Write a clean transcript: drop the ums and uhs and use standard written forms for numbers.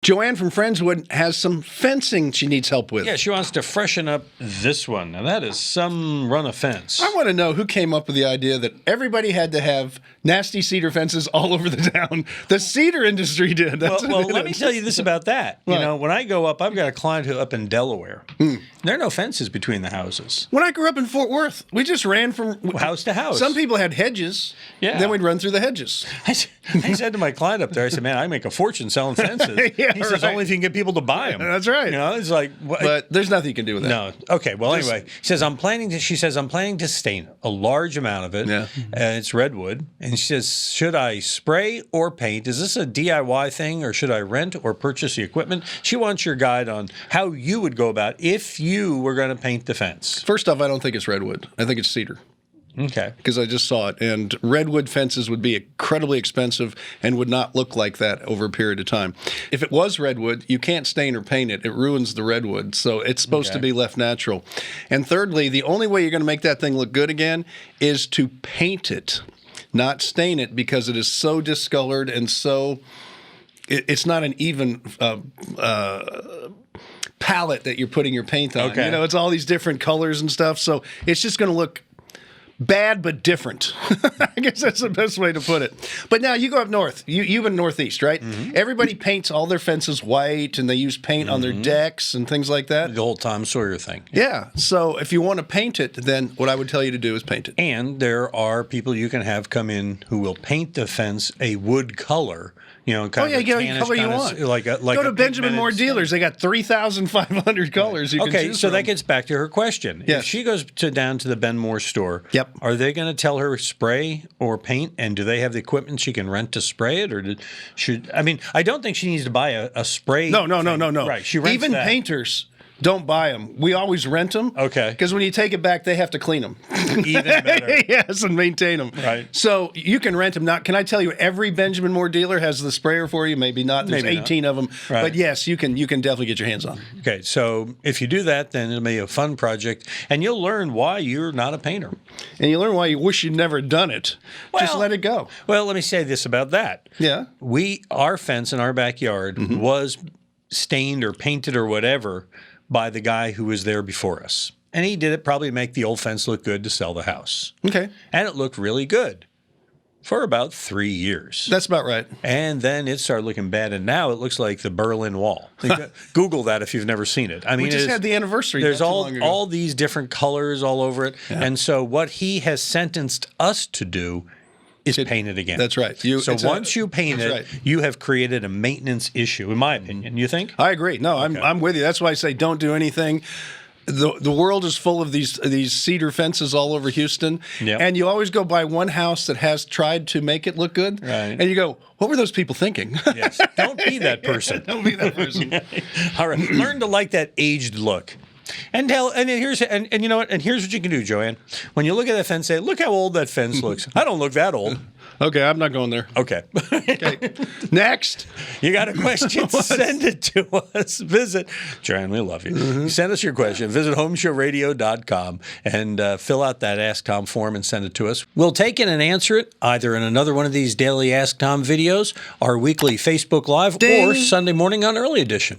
Joanne from Friendswood has some fencing she needs help with. Yeah, she wants to freshen up this one. Now, that is some run of fence. I want to know who came up with the idea that everybody had to have nasty cedar fences all over the town. The cedar industry did. That's Well, let me tell you this about that. What? You know, when I go up, I've got a client who up in Delaware. There are no fences between the houses. When I grew up in Fort Worth, we just ran from House to house. Some people had hedges. Yeah. Then we'd run through the hedges. I said to my client up there, I said, man, I make a fortion selling fences. Yeah, he says, right. only if you can get people to buy them. That's right. You know, it's like, what? But there's nothing you can do with that. No. Okay. Well, anyway, she says, I'm planning to stain a large amount of it. Yeah. It's redwood. And she says, should I spray or paint? Is this a DIY thing, or should I rent or purchase the equipment? She wants your guide on how you would go about if you were going to paint the fence. First off, I don't think it's redwood. I think it's cedar. Okay. Because I just saw it. And redwood fences would be incredibly expensive and would not look like that over a period of time. If it was redwood, you can't stain or paint it. It ruins the redwood. So it's supposed to be left natural. And thirdly, the only way you're going to make that thing look good again is to paint it, not stain it, because it is so discolored and so... It's not an even... palette that you're putting your paint on. Okay. You know, it's all these different colors and stuff. So it's just going to look bad but different. I guess that's the best way to put it. But now you go up north. You've been northeast, right? Everybody paints all their fences white, and they use paint on their decks and things like that. The whole Tom Sawyer thing. Yeah. So if you want to paint it, then what I would tell you to do is paint it. And there are people you can have come in who will paint the fence a wood color. You know, kind of you get a any color you want. Like Go to Benjamin Moore pigmented Dealers. They got 3,500 colors you can Okay, choose so from. that gets back to her question. Yes. If she goes down to the Ben Moore store, are they going to tell her spray or paint? And do they have the equipment she can rent to spray it? Or I don't think she needs to buy a spray. No. Right, she rents Even that. painters don't buy them. We always rent them. Okay. Because when you take it back, they have to clean them. Even better. Yes, and maintain them. Right. So you can rent them. Now, can I tell you, every Benjamin Moore dealer has the sprayer for you? Maybe not. There's Maybe 18 of them. Right. But yes, you can definitely get your hands on. Okay, so if you do that, then it'll be a fun project, and you'll learn why you're not a painter. And you learn why you wish you'd never done it. Just let it go. Well, let me say this about that. Yeah. Our fence in our backyard was stained or painted or whatever by the guy who was there before us. And he did it probably to make the old fence look good to sell the house. Okay. And it looked really good for about 3 years. That's about right. And then it started looking bad, and now it looks like the Berlin Wall. Google that if you've never seen it. I mean, We just had the anniversary. There's not too long ago. all these different colors all over it. Yeah. And so what he has sentenced us to do is paint it again. That's right. So once you paint it, right. you have created a maintenance issue, in my opinion. You think? I agree. No, I'm with you. That's why I say don't do anything. The world is full of these cedar fences all over Houston, and you always go by one house that has tried to make it look good, right. and you go, what were those people thinking? Yes. Don't be that person. Don't be that person. All right. Learn to like that aged look. And here's you know what? And here's what you can do, Joanne. When you look at that fence, say, "Look how old that fence looks." I don't look that old. Okay, I'm not going there. Okay. Okay. Next. You got a question? Send it to us. Visit, Joanne, we love you. Send us your question. Visit HomeShowRadio.com and fill out that Ask Tom form and send it to us. We'll take it and answer it either in another one of these daily Ask Tom videos, our weekly Facebook Live, Ding. or Sunday morning on Early Edition.